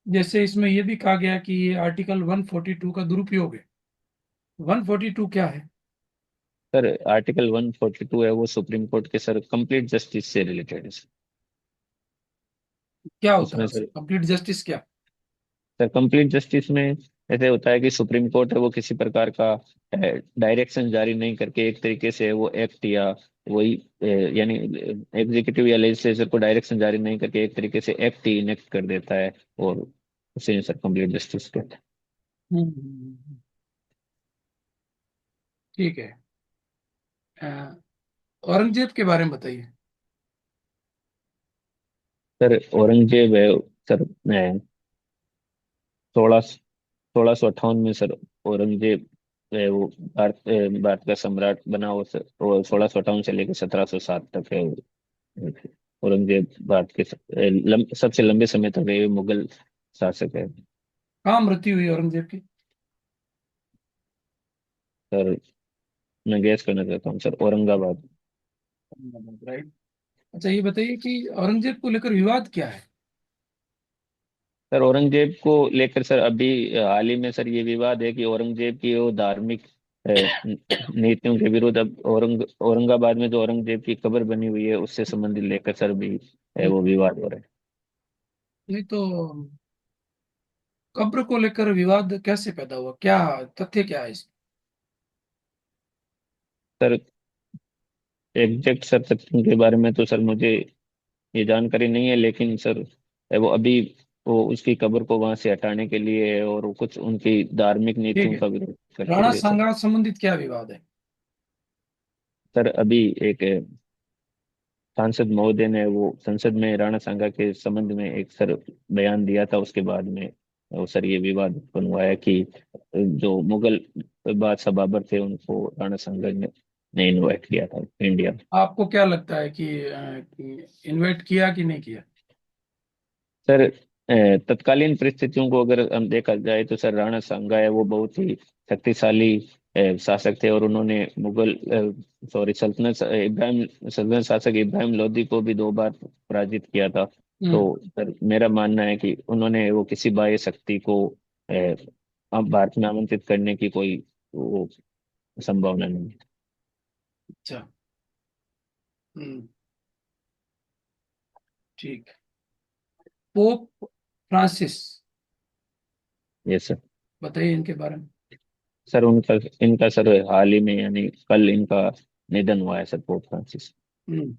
जैसे इसमें यह भी कहा गया कि ये आर्टिकल 142 का दुरुपयोग है। 142 क्या है? सर आर्टिकल 142 है वो सुप्रीम कोर्ट के सर कंप्लीट जस्टिस से रिलेटेड है सर। क्या होता है उसमें उसमें? सर कंप्लीट जस्टिस क्या? सर कंप्लीट जस्टिस में ऐसे होता है कि सुप्रीम कोर्ट है वो किसी प्रकार का डायरेक्शन जारी नहीं करके एक तरीके से वो एक्ट या वही यानी एग्जीक्यूटिव या लेजिस्लेचर को डायरेक्शन जारी नहीं करके एक तरीके से एक्ट ही इनेक्ट कर देता है, और उसे सर कंप्लीट जस्टिस कहते हैं। ठीक है। अ, औरंगजेब के बारे में बताइए। सर औरंगजेब है सर 16 1658 में सर औरंगजेब वो भारत का सम्राट बना। और 1658 से लेकर 1707 तक है औरंगजेब भारत के सबसे लंबे समय तक रहे मुगल शासक है। कहाँ मृत्यु हुई औरंगजेब की? सर मैं गैस करना चाहता हूँ सर, औरंगाबाद। राइट। अच्छा, ये बताइए कि औरंगजेब को लेकर विवाद क्या है? सर औरंगजेब को लेकर सर अभी हाल ही में सर ये विवाद है कि औरंगजेब की वो धार्मिक नीतियों के विरुद्ध अब औरंगाबाद में जो औरंगजेब की कब्र बनी हुई है उससे संबंधित लेकर सर भी वो विवाद हो रहा है। नहीं तो कब्र को लेकर विवाद कैसे पैदा हुआ, क्या तथ्य क्या है इसमें? सर एग्जैक्ट सर तथ्यों के बारे में तो सर मुझे ये जानकारी नहीं है, लेकिन सर वो अभी वो उसकी कब्र को वहां से हटाने के लिए और वो कुछ उनकी धार्मिक ठीक नीतियों है। का विरोध करते राणा हुए सर। सांगा संबंधित क्या विवाद है? सर अभी एक सांसद महोदय ने वो संसद में राणा सांगा के संबंध में एक सर बयान दिया था, उसके बाद में वो सर ये विवाद उत्पन्न हुआ है कि जो मुगल बादशाह बाबर थे उनको राणा सांगा ने इनवाइट किया था इंडिया। आपको क्या लगता है कि इन्वाइट किया कि नहीं किया? सर तत्कालीन परिस्थितियों को अगर हम देखा जाए तो सर राणा सांगा है वो बहुत ही शक्तिशाली शासक थे, और उन्होंने मुगल सॉरी सल्तनत शासक इब्राहिम लोदी को भी 2 बार पराजित किया था। तो हम्म। सर मेरा मानना है कि उन्होंने वो किसी बाह्य शक्ति को अब भारत में आमंत्रित करने की कोई वो संभावना नहीं है। अच्छा। हम्म। ठीक। पोप फ्रांसिस, ये सर। बताइए इनके बारे में। सर उनका इनका सर हाल ही में यानी कल इनका निधन हुआ है सर, पोप फ्रांसिस। हम्म।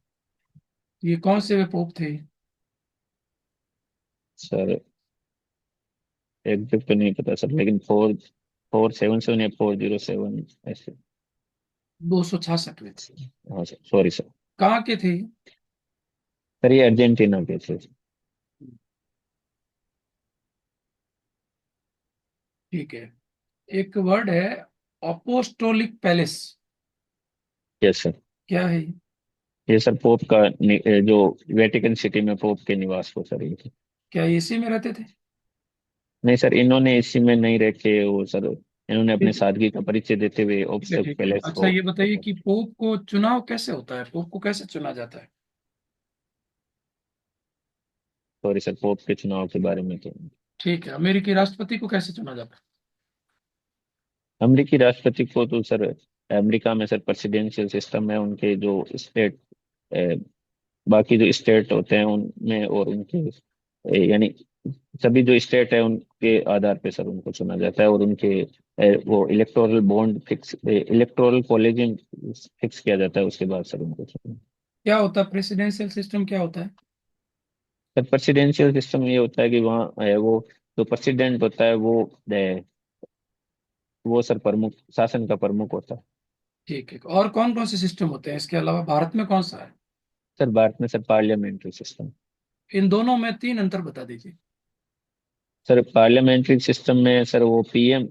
ये कौन से वे पोप थे? सर एग्जैक्ट तो नहीं पता सर, लेकिन 477 या 407 ऐसे। 266 में थे। हाँ सर, सॉरी सर। कहाँ के थे? सर ये अर्जेंटीना के थे। ठीक है। एक वर्ड है अपोस्टोलिक पैलेस, यस सर। क्या है ये? ये सर पोप का जो वेटिकन सिटी में पोप के निवास को सर ये। क्या ये इसी में रहते थे? नहीं सर, इन्होंने इसी में नहीं रखे वो सर, इन्होंने अपने ठीक है। सादगी का परिचय देते हुए ठीक है। ऑब्सर्व ठीक है। पैलेस अच्छा, को। ये बताइए कि पोप को चुनाव कैसे होता है, पोप को कैसे चुना जाता है? सॉरी सर, पोप के चुनाव के बारे में तो। ठीक है। अमेरिकी राष्ट्रपति को कैसे चुना जाता है? अमेरिकी राष्ट्रपति को तो सर अमेरिका में सर प्रेसिडेंशियल सिस्टम है, उनके जो स्टेट बाकी जो स्टेट होते हैं उनमें और उनके यानी सभी जो स्टेट है उनके आधार पे सर उनको चुना जाता है, और उनके वो electoral bond fix electoral college fix किया जाता है, उसके बाद सर उनको चुना। क्या होता है प्रेसिडेंशियल सिस्टम, क्या होता है? सर प्रेसिडेंशियल सिस्टम ये होता है कि वहाँ वो जो प्रेसिडेंट होता है वो सर प्रमुख शासन का प्रमुख होता है। ठीक है। और कौन कौन से सिस्टम होते हैं इसके अलावा, भारत में कौन सा है? सर भारत में सर पार्लियामेंट्री सिस्टम। इन दोनों में 3 अंतर बता दीजिए। सर पार्लियामेंट्री सिस्टम में सर वो पीएम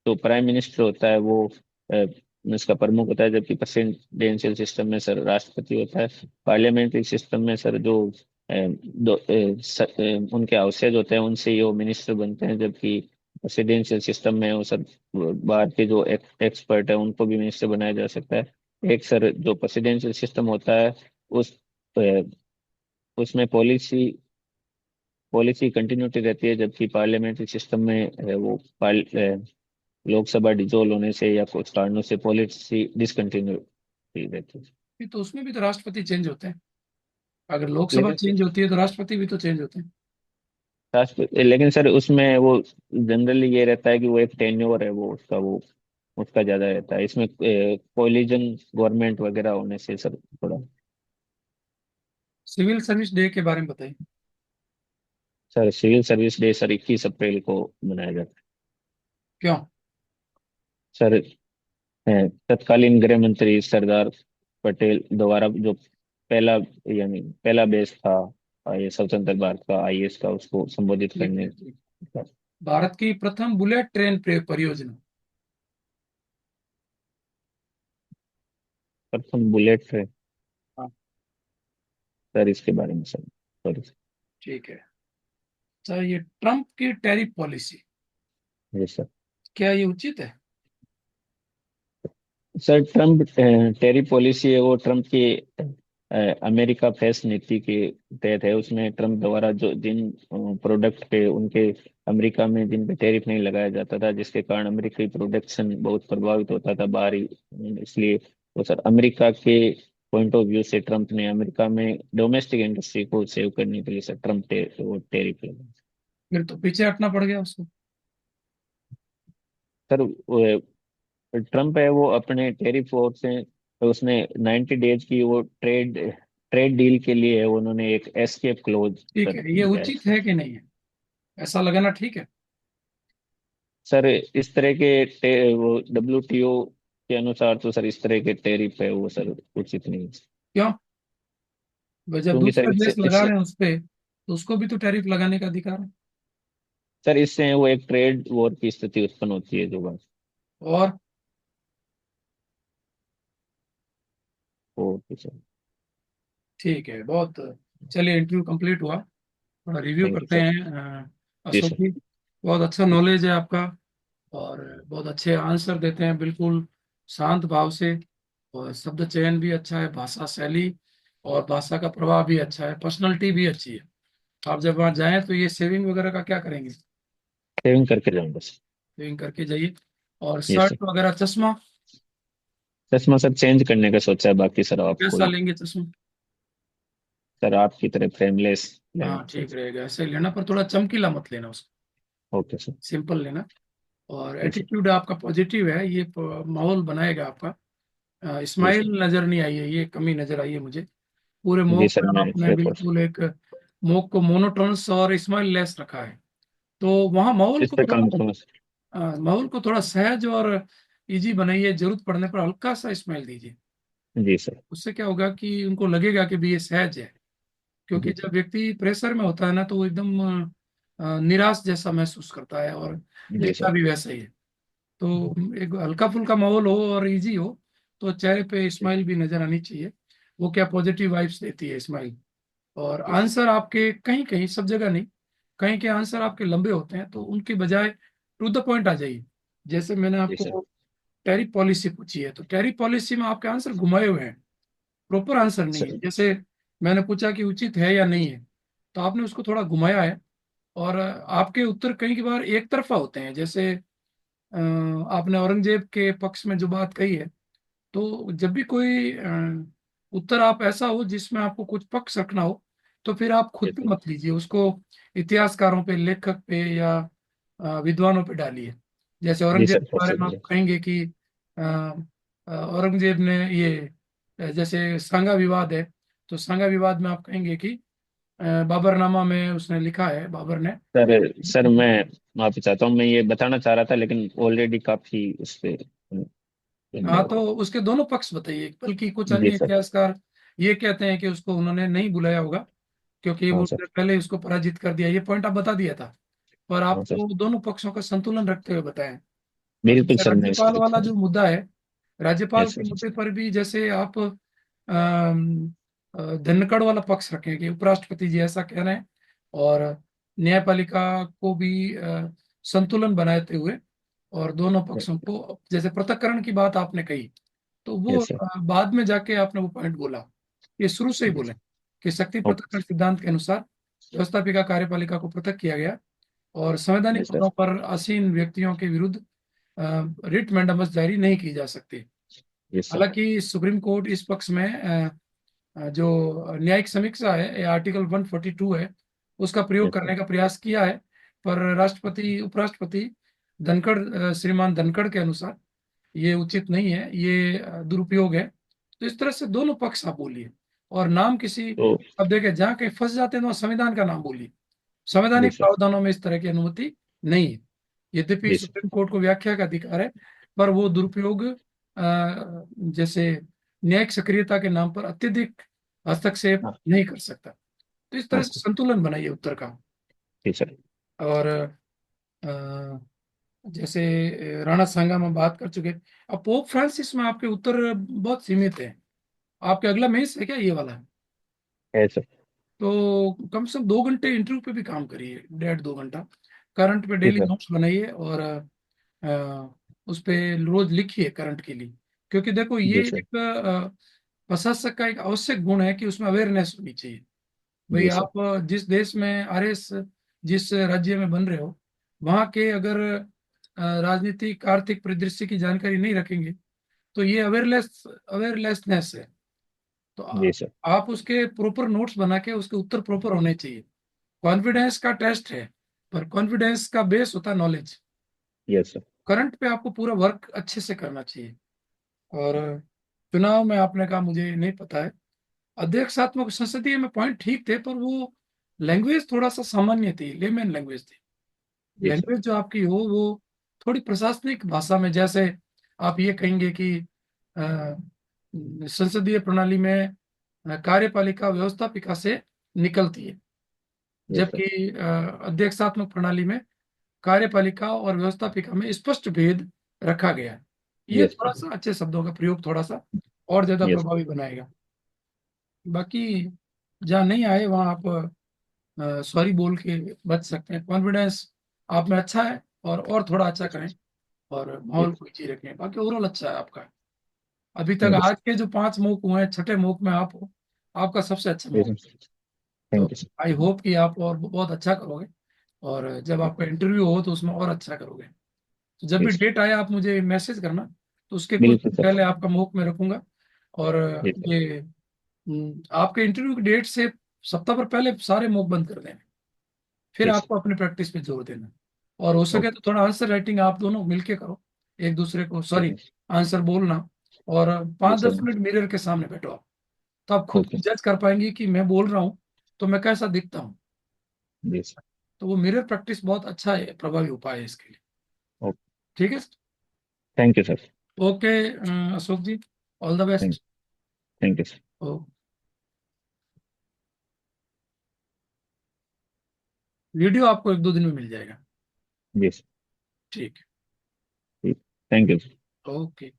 तो प्राइम मिनिस्टर होता है वो अ, इसका प्रमुख होता है, जबकि प्रेसिडेंशियल सिस्टम में सर राष्ट्रपति होता है। पार्लियामेंट्री सिस्टम में सर जो उनके हाउसेज होते हैं उनसे ही वो मिनिस्टर बनते हैं, जबकि प्रेसिडेंशियल सिस्टम में वो सर बाहर के जो एक्सपर्ट है उनको भी मिनिस्टर बनाया जा सकता है। एक सर जो प्रेसिडेंशियल सिस्टम होता है उस अ, उसमें पॉलिसी कंटिन्यूटी रहती है, जबकि पार्लियामेंट्री सिस्टम में लोकसभा डिसॉल्व होने से या कुछ कारणों से पॉलिसी डिसकंटिन्यूटी रहती है। ये तो उसमें भी तो राष्ट्रपति चेंज होते हैं, अगर लोकसभा लेकिन चेंज होती है तो राष्ट्रपति भी तो चेंज होते हैं। लेकिन सर उसमें वो जनरली ये रहता है कि वो एक टेन्योर है वो उसका ज्यादा रहता है, इसमें कोलिजन गवर्नमेंट वगैरह होने से सर थोड़ा। सिविल सर्विस डे के बारे में बताइए। Sir civil service day sir 21 अप्रैल को मनाया जाता क्यों? है सर। तत्कालीन गृह मंत्री सरदार पटेल द्वारा जो पहला यानी पहला बेस था ये स्वतंत्र भारत का आईएएस का, उसको संबोधित ठीक करने है। ठीक। का। भारत की प्रथम बुलेट ट्रेन परियोजना। प्रथम बुलेट ट्रेन। हाँ। सर इसके बारे में सर, सॉरी। ठीक है। अच्छा, ये ट्रम्प की टैरिफ पॉलिसी, जी सर। क्या ये उचित है? सर ट्रम्प टैरिफ पॉलिसी है वो ट्रम्प की अमेरिका फर्स्ट नीति के तहत है। उसमें ट्रम्प द्वारा जो जिन प्रोडक्ट पे उनके अमेरिका में जिन पे टैरिफ नहीं लगाया जाता था, जिसके कारण अमेरिकी प्रोडक्शन बहुत प्रभावित होता था बाहरी, इसलिए वो सर अमेरिका के पॉइंट ऑफ व्यू से ट्रम्प ने अमेरिका में डोमेस्टिक इंडस्ट्री को सेव करने के लिए सर ट्रम्प वो टैरिफ लगाया। फिर तो पीछे हटना पड़ गया उसको। सर ट्रम्प है वो अपने टेरिफ वॉर से, तो उसने 90 डेज की वो ट्रेड ट्रेड डील के लिए है, उन्होंने एक एस्केप क्लोज ठीक सर है, ये दिया है उचित सर। है कि नहीं है, ऐसा लगाना ठीक है? सर इस तरह के वो WTO के अनुसार तो सर इस तरह के टेरिफ है वो सर उचित नहीं है। क्यों? भाई, जब क्योंकि सर दूसरे इससे देश लगा इससे रहे हैं उस पे, तो उसको भी तो टैरिफ लगाने का अधिकार है। सर इससे वो एक ट्रेड वॉर की स्थिति उत्पन्न होती है जो बात। और ओके सर। ठीक है, बहुत। चलिए, इंटरव्यू कंप्लीट हुआ, थोड़ा रिव्यू थैंक यू करते सर। हैं। जी अशोक सर। जी, बहुत अच्छा नॉलेज है आपका, और बहुत अच्छे आंसर देते हैं, बिल्कुल शांत भाव से। और शब्द चयन भी अच्छा है, भाषा शैली और भाषा का प्रभाव भी अच्छा है, पर्सनालिटी भी अच्छी है। आप जब वहाँ जाएं तो ये सेविंग वगैरह का क्या करेंगे? सेविंग करके जाऊंगा सर। सेविंग करके जाइए। और ये सर। शर्ट वगैरह, चश्मा चश्मा सर चेंज करने का सोचा है, बाकी सर आप कैसा कोई। लेंगे चश्मा? सर आपकी तरह फ्रेमलेस हाँ, लेंगे ठीक सर। रहेगा, ऐसे ही लेना, पर थोड़ा चमकीला मत लेना उसको, ओके सर। सिंपल लेना। और जी सर। एटीट्यूड आपका पॉजिटिव है, ये माहौल बनाएगा आपका। जी सर। स्माइल नजर नहीं आई है, ये कमी नजर आई है मुझे। पूरे जी मोक सर पर मैं आपने प्रेफर। बिल्कुल एक मोक को मोनोटोनस और स्माइल लेस रखा है। तो वहाँ इस पे काम करूंगा सर। माहौल को थोड़ा सहज और इजी बनाइए, जरूरत पड़ने पर हल्का सा स्माइल दीजिए। जी सर। उससे क्या होगा कि उनको लगेगा कि भी ये सहज है। क्योंकि जी जब सर। व्यक्ति प्रेशर में होता है ना, तो वो एकदम निराश जैसा महसूस करता है, और जी दिखता सर। भी वैसा ही है। तो एक हल्का फुल्का माहौल हो और इजी हो, तो चेहरे पे जी स्माइल भी नजर आनी चाहिए। वो क्या पॉजिटिव वाइब्स देती है स्माइल। और जी सर। आंसर आपके कहीं कहीं, सब जगह नहीं, कहीं के आंसर आपके लंबे होते हैं, तो उनकी बजाय टू द पॉइंट आ जाइए। जैसे मैंने जी सर। आपको टैरिफ पॉलिसी पूछी है, तो टैरिफ पॉलिसी में आपके आंसर घुमाए हुए हैं, प्रॉपर आंसर नहीं है। सर। जैसे मैंने पूछा कि उचित है या नहीं है, तो आपने उसको थोड़ा घुमाया है। और आपके उत्तर कई की बार एक तरफा होते हैं। जैसे आपने औरंगजेब के पक्ष में जो बात कही है, तो जब भी कोई उत्तर आप ऐसा हो जिसमें आपको कुछ पक्ष रखना हो, तो फिर आप जी खुद पे सर। मत लीजिए उसको, इतिहासकारों पे, लेखक पे, या विद्वानों पे डालिए। जैसे जी औरंगजेब सर के बारे फॉर में आप कहेंगे कि औरंगजेब ने ये जैसे सांगा विवाद है, तो सांगा विवाद में आप कहेंगे कि बाबरनामा में उसने लिखा है, बाबर ने। सर। सर मैं माफी चाहता हूँ, मैं ये बताना चाह रहा था लेकिन ऑलरेडी काफी उस पे हाँ, तो उसके दोनों पक्ष बताइए, बल्कि कुछ जी अन्य सर। इतिहासकार ये कहते हैं कि उसको उन्होंने नहीं बुलाया होगा, क्योंकि वो हाँ उसने सर। पहले ही उसको पराजित कर दिया। ये पॉइंट आप बता दिया था, पर हाँ सर। आपको दोनों पक्षों का संतुलन रखते हुए बताएं। और बिल्कुल जैसे सर मैं राज्यपाल इसको वाला लिखूंगा। जो मुद्दा है, राज्यपाल यस के सर। मुद्दे पर भी जैसे आप धनखड़ वाला पक्ष रखें कि उपराष्ट्रपति जी ऐसा कह रहे हैं, और न्यायपालिका को भी संतुलन बनाते हुए, और दोनों पक्षों को, जैसे पृथक्करण की बात आपने कही, तो वो यस सर। बाद में जाके आपने वो पॉइंट बोला। ये शुरू से ही बोले कि शक्ति ओके। पृथक्करण सिद्धांत के अनुसार व्यवस्थापिका कार्यपालिका को पृथक किया गया, और संवैधानिक यस पदों सर। पर आसीन व्यक्तियों के विरुद्ध रिट मैंडेमस जारी नहीं की जा सकती। Yes sir. हालांकि सुप्रीम कोर्ट इस पक्ष में जो न्यायिक समीक्षा है, आर्टिकल 142 है, उसका प्रयोग यस सर। करने का प्रयास किया है। पर राष्ट्रपति, उपराष्ट्रपति धनखड़, श्रीमान धनखड़ के अनुसार ये उचित नहीं है, ये दुरुपयोग है। तो इस तरह से दोनों पक्ष आप बोलिए, और नाम किसी, तो अब देखे जहाँ कहीं फंस जाते हैं तो वहाँ संविधान का नाम बोलिए। जी संवैधानिक सर। प्रावधानों में इस तरह की अनुमति नहीं है। यद्यपि जी सर। सुप्रीम कोर्ट को व्याख्या का अधिकार है, पर वो दुरुपयोग जैसे न्यायिक सक्रियता के नाम पर अत्यधिक हस्तक्षेप हाँ। नहीं कर सकता। तो इस तरह से ओके। संतुलन बनाइए उत्तर का। जी सर। और अ, जैसे राणा सांगा में बात कर चुके। अब पोप फ्रांसिस में आपके उत्तर बहुत सीमित है। आपके अगला मेंस है क्या ये वाला? है सर। तो कम से कम 2 घंटे इंटरव्यू पे भी काम करिए, 1.5 2 घंटा करंट पे जी डेली सर। नोट्स बनाइए, और उस पे रोज लिखिए करंट के लिए। क्योंकि देखो ये जी सर। एक प्रशासक का एक आवश्यक गुण है कि उसमें अवेयरनेस होनी चाहिए। भाई जी सर। आप जिस देश में आरएस, जिस राज्य में बन रहे हो, वहाँ के अगर राजनीतिक आर्थिक परिदृश्य की जानकारी नहीं रखेंगे, तो ये अवेयरलेसनेस है। तो जी सर। आप उसके प्रॉपर नोट्स बना के उसके उत्तर प्रॉपर होने चाहिए। कॉन्फिडेंस का टेस्ट है, पर कॉन्फिडेंस का बेस होता है नॉलेज। Yes sir. करंट पे आपको पूरा वर्क अच्छे से करना चाहिए। और चुनाव में आपने कहा मुझे नहीं पता है, अध्यक्षात्मक संसदीय में पॉइंट ठीक थे, पर वो लैंग्वेज थोड़ा सा सामान्य थी, लेमन लैंग्वेज थी। जी सर। लैंग्वेज जो आपकी हो वो थोड़ी प्रशासनिक भाषा में, जैसे आप ये कहेंगे कि अ, संसदीय प्रणाली में कार्यपालिका व्यवस्थापिका से निकलती है, यस सर। जबकि अध्यक्षात्मक प्रणाली में कार्यपालिका और व्यवस्थापिका में स्पष्ट भेद रखा गया है। ये यस थोड़ा सर। सा अच्छे शब्दों का प्रयोग थोड़ा सा और ज्यादा यस प्रभावी बनाएगा। बाकी जहाँ नहीं आए वहाँ आप सॉरी बोल के बच सकते हैं। कॉन्फिडेंस आप में अच्छा है, और थोड़ा अच्छा करें, और माहौल यस। को अच्छी रखें। बाकी ओवरऑल अच्छा है आपका। अभी तक थैंक यू आज सर। के जो 5 मूक हुए हैं, छठे मूक में आप हो, आपका सबसे अच्छा जी मूक। सर। तो thank you sir. I hope कि आप और बहुत अच्छा करोगे, और जब आपका इंटरव्यू हो तो उसमें और अच्छा करोगे। तो जब जी भी सर। डेट आए आप मुझे मैसेज करना, तो उसके कुछ बिल्कुल दिन सर। पहले आपका मूक में रखूंगा। और जी सर। ये आपके इंटरव्यू की डेट से सप्ताह भर पहले सारे मूक बंद कर देना, फिर जी सर। आपको अपनी प्रैक्टिस पे जोर देना। और हो सके तो ओके। थोड़ा आंसर राइटिंग आप दोनों मिलके करो, एक दूसरे को ठीक सॉरी है। आंसर बोलना। और जी पाँच दस सर। मिनट मिरर के सामने बैठो आप, तो आप खुद ओके। जज कर पाएंगे कि मैं बोल रहा हूँ तो मैं कैसा दिखता हूँ। जी सर। तो वो मिरर प्रैक्टिस बहुत अच्छा है, प्रभावी उपाय है इसके लिए। ओके। ठीक है। Thank you sir. Okay Ashok ji, all the thank best. Thank you sir. Video आपको 1 2 दिन में मिल जाएगा। जी सर। ठीक ठीक। Thank you. है। ओके।